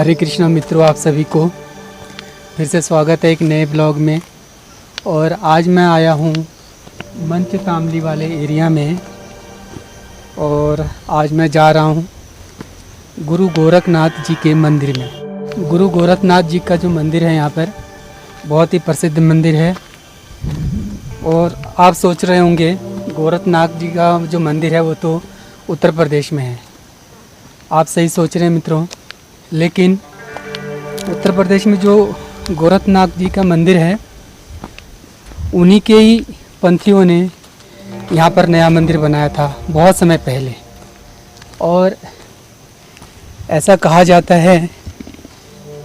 हरे कृष्णा मित्रों, आप सभी को फिर से स्वागत है एक नए ब्लॉग में। और आज मैं आया हूँ मंच तामली वाले एरिया में और आज मैं जा रहा हूँ गुरु गोरखनाथ जी के मंदिर में। गुरु गोरखनाथ जी का जो मंदिर है यहाँ पर बहुत ही प्रसिद्ध मंदिर है। और आप सोच रहे होंगे गोरखनाथ जी का जो मंदिर है वो तो उत्तर प्रदेश में है। आप सही सोच रहे हैं मित्रों, लेकिन उत्तर प्रदेश में जो गोरखनाथ जी का मंदिर है उन्हीं के ही पंथियों ने यहाँ पर नया मंदिर बनाया था बहुत समय पहले। और ऐसा कहा जाता है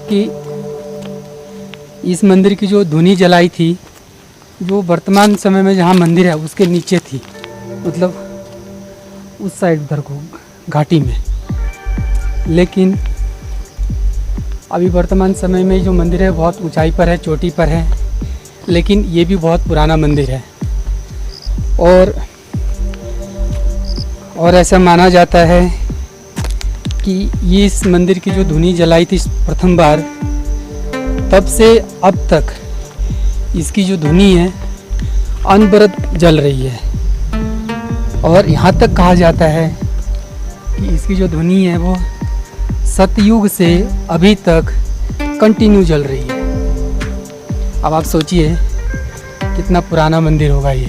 कि इस मंदिर की जो धुनी जलाई थी जो वर्तमान समय में जहाँ मंदिर है उसके नीचे थी, मतलब उस साइड उधर को घाटी में। लेकिन अभी वर्तमान समय में जो मंदिर है बहुत ऊंचाई पर है, चोटी पर है, लेकिन ये भी बहुत पुराना मंदिर है। और ऐसा माना जाता है कि ये इस मंदिर की जो धुनी जलाई थी प्रथम बार, तब से अब तक इसकी जो धुनी है अनवरत जल रही है। और यहाँ तक कहा जाता है कि इसकी जो धुनी है वो सतयुग से अभी तक कंटिन्यू जल रही है। अब आप सोचिए कितना पुराना मंदिर होगा ये।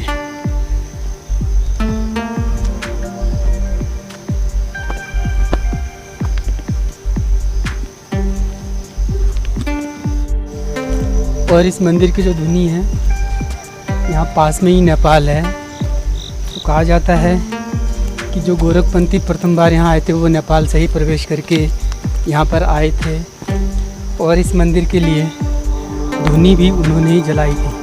और इस मंदिर की जो धुनी है, यहाँ पास में ही नेपाल है। तो कहा जाता है कि जो गोरखपंथी प्रथम बार यहाँ आए थे वो नेपाल से ही प्रवेश करके यहाँ पर आए थे और इस मंदिर के लिए धुनी भी उन्होंने ही जलाई थी।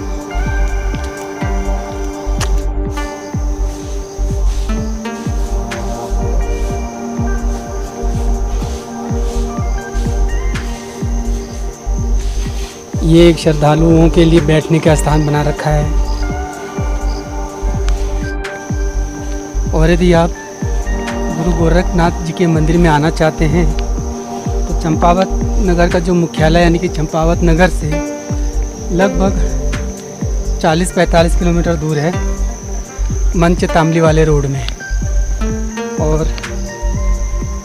ये एक श्रद्धालुओं के लिए बैठने का स्थान बना रखा है। और यदि आप गुरु गोरखनाथ जी के मंदिर में आना चाहते हैं तो चंपावत नगर का जो मुख्यालय यानी कि चंपावत नगर से लगभग 40-45 किलोमीटर दूर है मंच तामली वाले रोड में। और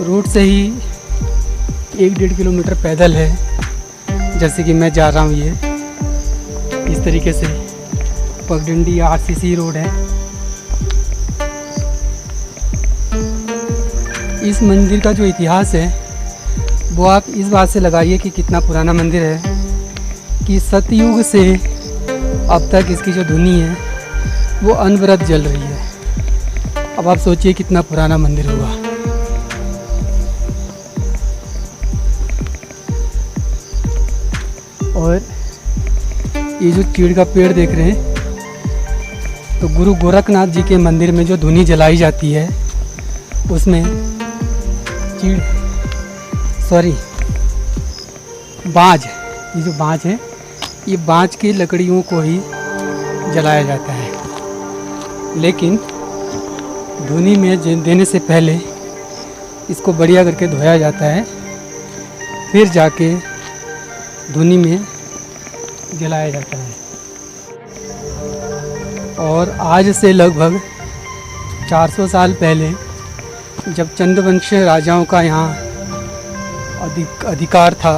रोड से ही 1-1.5 किलोमीटर पैदल है, जैसे कि मैं जा रहा हूँ। ये इस तरीके से पगडंडी RCC रोड है। इस मंदिर का जो इतिहास है वो आप इस बात से लगाइए कि कितना पुराना मंदिर है कि सतयुग से अब तक इसकी जो धुनी है वो अनवरत जल रही है। अब आप सोचिए कितना पुराना मंदिर होगा। और ये जो चीड़ का पेड़ देख रहे हैं, तो गुरु गोरखनाथ जी के मंदिर में जो धुनी जलाई जाती है उसमें बाँझ, ये जो बाँझ है ये बाँझ की लकड़ियों को ही जलाया जाता है। लेकिन धुनी में देने से पहले इसको बढ़िया करके धोया जाता है, फिर जाके धुनी में जलाया जाता है। और आज से लगभग 400 साल पहले जब चंद्रवंश राजाओं का यहाँ अधिकार था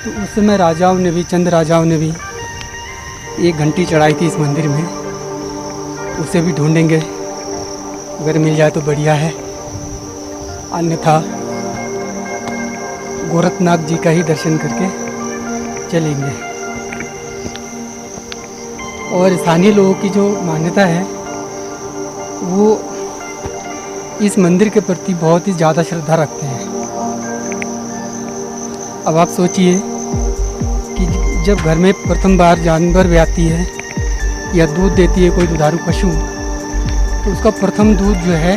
तो उस समय चंद राजाओं ने भी एक घंटी चढ़ाई थी इस मंदिर में। उसे भी ढूंढेंगे, अगर मिल जाए तो बढ़िया है, अन्यथा गोरखनाथ जी का ही दर्शन करके चलेंगे। और स्थानीय लोगों की जो मान्यता है वो इस मंदिर के प्रति बहुत ही ज़्यादा श्रद्धा रखते हैं। अब आप सोचिए कि जब घर में प्रथम बार जानवर ब्याती है या दूध देती है कोई दुधारू पशु, तो उसका प्रथम दूध जो है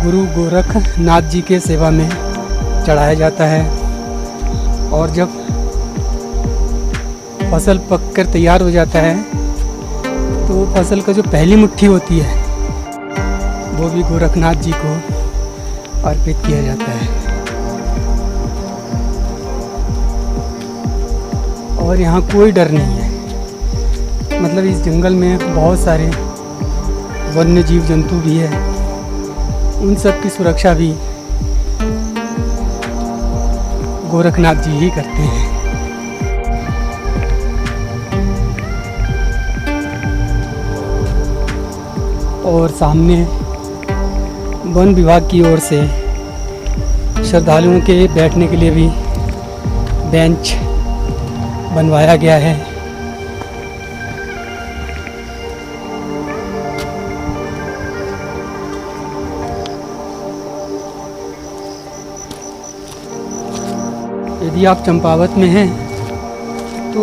गुरु गोरखनाथ जी के सेवा में चढ़ाया जाता है। और जब फसल पककर तैयार हो जाता है तो फसल का जो पहली मुट्ठी होती है वो भी गोरखनाथ जी को अर्पित किया जाता है। और यहाँ कोई डर नहीं है। मतलब इस जंगल में बहुत सारे वन्य जीव जंतु भी है, उन सब की सुरक्षा भी गोरखनाथ जी ही करते हैं। और सामने वन विभाग की ओर से श्रद्धालुओं के बैठने के लिए भी बेंच बनवाया गया है। यदि आप चंपावत में हैं तो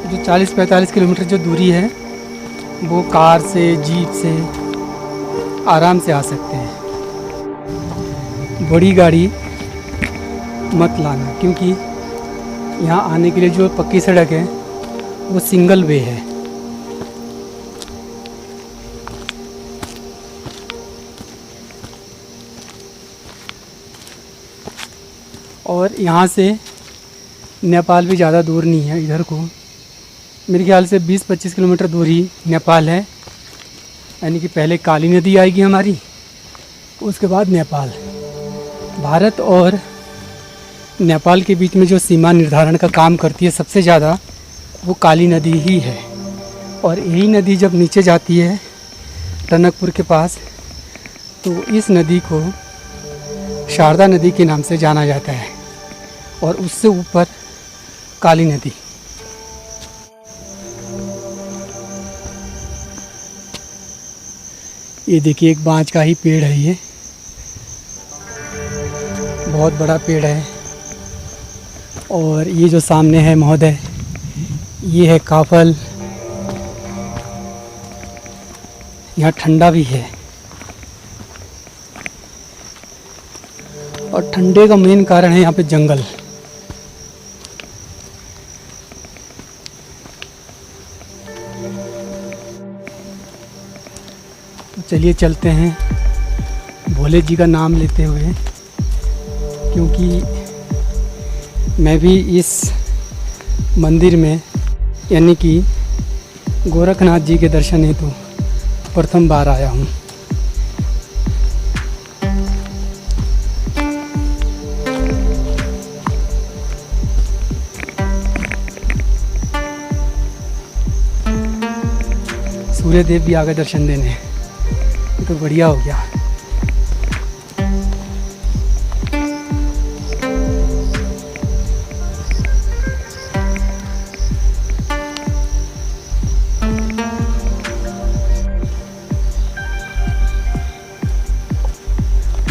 जो 40-45 किलोमीटर जो दूरी है वो कार से, जीप से आराम से आ सकते हैं। बड़ी गाड़ी मत लाना, क्योंकि यहाँ आने के लिए जो पक्की सड़क है वो सिंगल वे है। और यहाँ से नेपाल भी ज़्यादा दूर नहीं है। इधर को मेरे ख्याल से 20-25 किलोमीटर दूर ही नेपाल है। यानी कि पहले काली नदी आएगी हमारी, उसके बाद नेपाल। भारत और नेपाल के बीच में जो सीमा निर्धारण का काम करती है सबसे ज़्यादा, वो काली नदी ही है। और यही नदी जब नीचे जाती है टनकपुर के पास, तो इस नदी को शारदा नदी के नाम से जाना जाता है, और उससे ऊपर काली नदी। ये देखिए, एक बांज का ही पेड़ है, ये बहुत बड़ा पेड़ है। और ये जो सामने है महोदय, ये है काफल। यहाँ ठंडा भी है, और ठंडे का मेन कारण है यहाँ पे जंगल। तो चलिए चलते हैं भोले जी का नाम लेते हुए, क्योंकि मैं भी इस मंदिर में यानी कि गोरखनाथ जी के दर्शन हेतु प्रथम बार आया हूँ। सूर्य देव भी आ गए दर्शन देने, तो बढ़िया हो गया।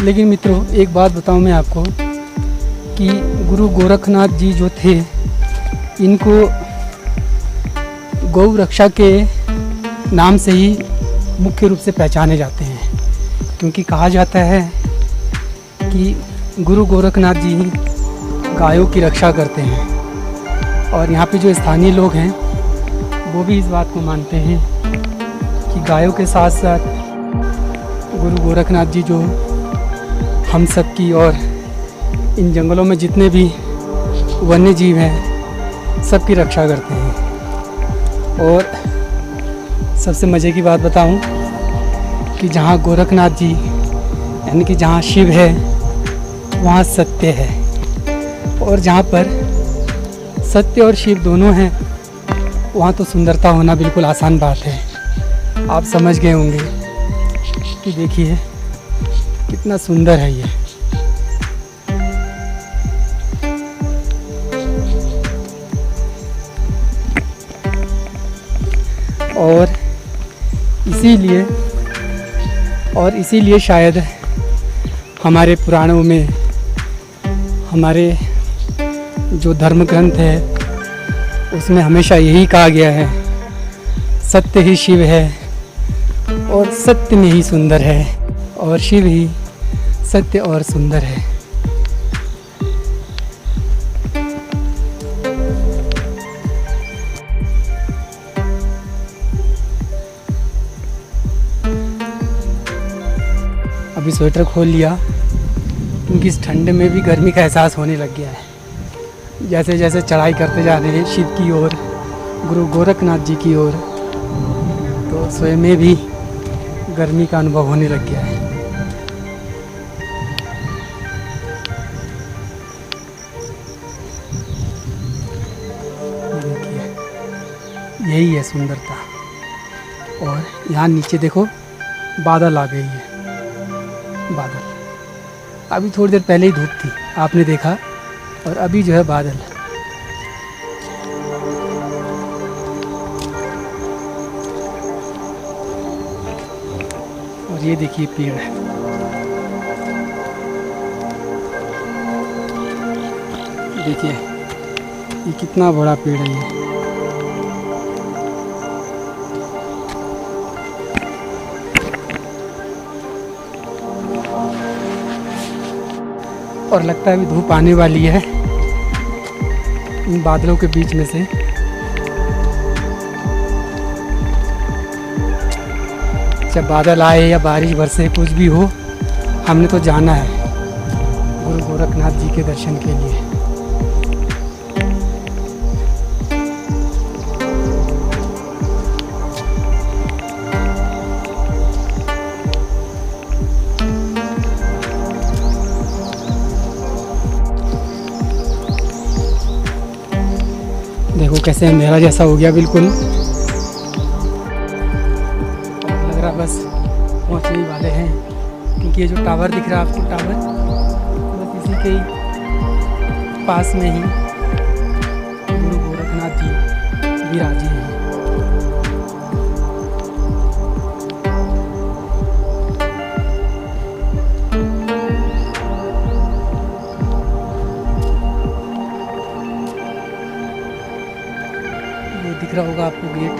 लेकिन मित्रों, एक बात बताऊं मैं आपको कि गुरु गोरखनाथ जी जो थे, इनको गौ रक्षा के नाम से ही मुख्य रूप से पहचाने जाते हैं। क्योंकि कहा जाता है कि गुरु गोरखनाथ जी ही गायों की रक्षा करते हैं। और यहाँ पे जो स्थानीय लोग हैं वो भी इस बात को मानते हैं कि गायों के साथ साथ गुरु गोरखनाथ जी जो हम सब की और इन जंगलों में जितने भी वन्य जीव हैं सबकी रक्षा करते हैं। और सबसे मज़े की बात बताऊं कि जहाँ गोरखनाथ जी यानी कि जहाँ शिव है वहाँ सत्य है, और जहाँ पर सत्य और शिव दोनों हैं वहाँ तो सुंदरता होना बिल्कुल आसान बात है। आप समझ गए होंगे कि देखिए कितना सुंदर है ये। और इसीलिए शायद हमारे पुराणों में, हमारे जो धर्म ग्रंथ है उसमें हमेशा यही कहा गया है, सत्य ही शिव है और सत्य में ही सुंदर है, और शिव ही सत्य और सुंदर है। अभी स्वेटर खोल लिया क्योंकि इस ठंड में भी गर्मी का एहसास होने लग गया है। जैसे जैसे चढ़ाई करते जा रहे हैं शिव की ओर, गुरु गोरखनाथ जी की ओर, तो स्वयं में भी गर्मी का अनुभव होने लग गया है। देखिए, यही है सुंदरता। और यहाँ नीचे देखो बादल आ गई है, बादल। अभी थोड़ी देर पहले ही धूप थी, आपने देखा, और अभी जो है बादल। और ये देखिए पेड़ है, देखिए ये कितना बड़ा पेड़ है ये। और लगता है अभी धूप आने वाली है इन बादलों के बीच में से। जब बादल आए या बारिश बरसे, कुछ भी हो, हमने तो जाना है गुरु गोरखनाथ जी के दर्शन के लिए। देखो कैसे अंधेरा जैसा हो गया बिल्कुल, लग रहा बस पहुंचने ही वाले हैं, क्योंकि ये जो टावर दिख रहा है आपको, टावर बस इसी के ही पास में ही गुरु गोरखनाथ जी विराजे हैं। वो दिख रहा होगा आपको गेट।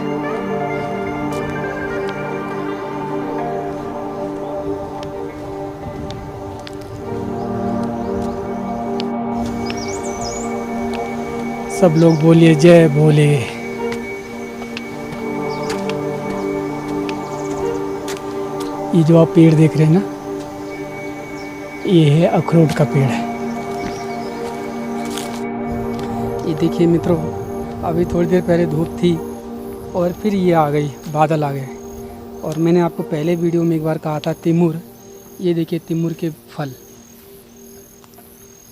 सब लोग बोलिए जय भोले। ये जो आप पेड़ देख रहे हैं ना, ये है अखरोट का पेड़ है। ये देखिए मित्रों, अभी थोड़ी देर पहले धूप थी और फिर ये आ गई, बादल आ गए। और मैंने आपको पहले वीडियो में एक बार कहा था तिमुर, ये देखिए तिमुर के फल,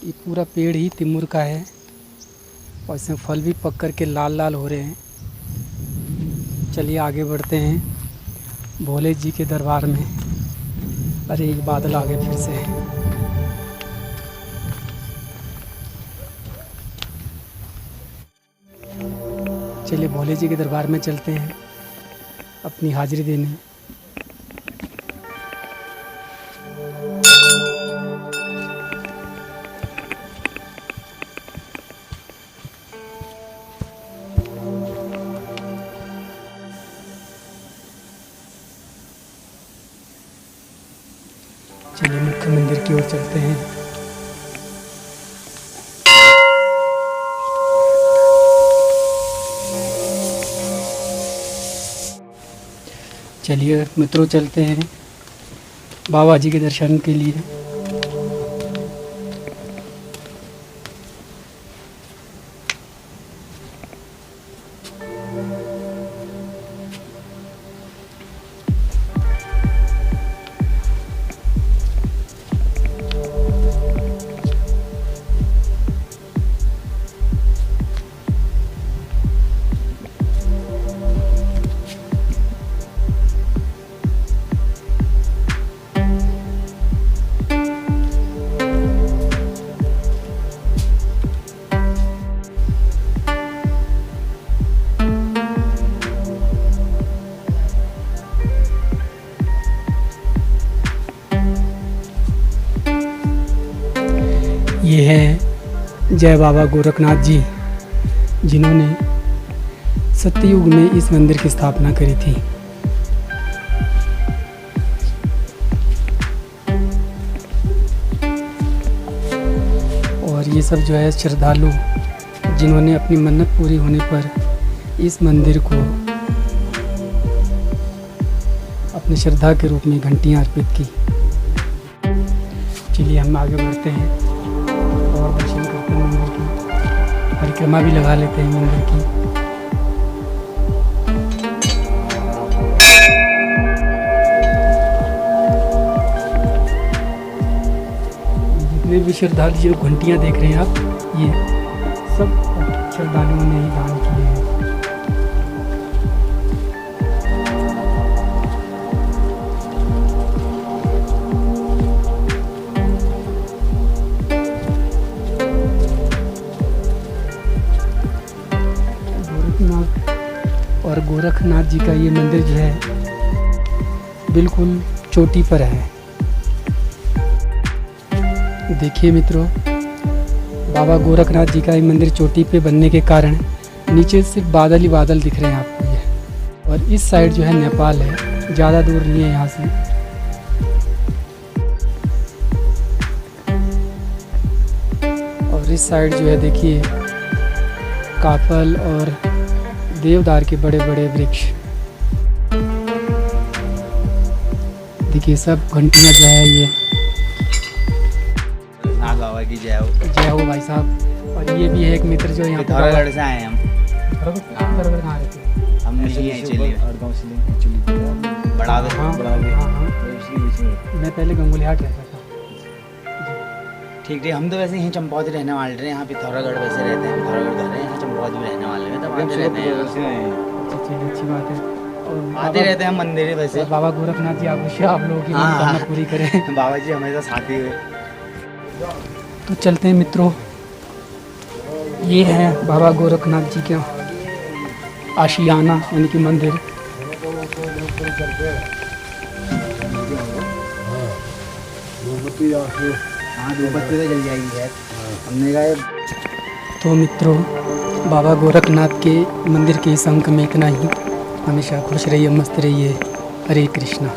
ये पूरा पेड़ ही तिमुर का है और इसमें फल भी पक कर के लाल लाल हो रहे हैं। चलिए आगे बढ़ते हैं भोले जी के दरबार में। अरे ये बादल आ गए फिर से। चलिए भोले जी के दरबार में चलते हैं अपनी हाजिरी देने। चलिए मुख्य मंदिर की ओर चलते हैं। चलिए मित्रों चलते हैं बाबा जी के दर्शन के लिए। ये है जय बाबा गोरखनाथ जी, जिन्होंने सत्ययुग में इस मंदिर की स्थापना करी थी। और ये सब जो है श्रद्धालु, जिन्होंने अपनी मन्नत पूरी होने पर इस मंदिर को अपनी श्रद्धा के रूप में घंटियाँ अर्पित की। चलिए हम आगे बढ़ते हैं और दर्शन करते हैं मंदिर की। परिक्रमा भी लगा लेते हैं मंदिर की। जितने भी श्रद्धालु जो घंटियाँ देख रहे हैं आप, ये सब श्रद्धालुओं ने ही दान किए हैं। और गोरखनाथ जी का ये मंदिर जो है बिल्कुल चोटी पर है। देखिए मित्रों, बाबा गोरखनाथ जी का ये मंदिर चोटी पे बनने के कारण नीचे सिर्फ बादल ही बादल दिख रहे हैं आपको ये। और इस साइड जो है नेपाल है, ज़्यादा दूर नहीं है यहाँ से। और इस साइड जो है देखिए काफल और देवदार के बड़े बड़े वृक्ष। देखिए सब घंटियाँ जो है ये। बाबा की जय हो। जय हो भाई साहब। और ये भी है एक मित्र जो यहाँ पिथौरागढ़ से आए हैं हम। पिथौरागढ़ कहाँ रहते हैं? हम यहीं चले बढ़ावे। हाँ हाँ। मैं पहले गंगोलिहाट रहता था। ठीक ठीक, हम तो वैसे यहीं चंपावती रहने वाले हैं। यहाँ पिथौरागढ़ वैसे रहते हैं, पिथौरागढ़ घर है, यहाँ चंपावती भी रहने वाले हैं। तब आते रहते हैं, अच्छी बात है। और आते रहते हैं मंदिर वैसे। बाबा गोरखनाथ जी आप लोगों की मनोकामना पूरी करें। बाबा जी हमेशा साथ ही हुए। तो चलते हैं मित्रों, ये है बाबा गोरखनाथ जी का आशियाना यानी कि मंदिर। हाँ, धूपबत्ती तो जल जाएगी है। हमने कहा तो मित्रों, बाबा गोरखनाथ के मंदिर के इस अंक में इतना ही। हमेशा खुश रहिए, मस्त रहिए। हरे कृष्णा।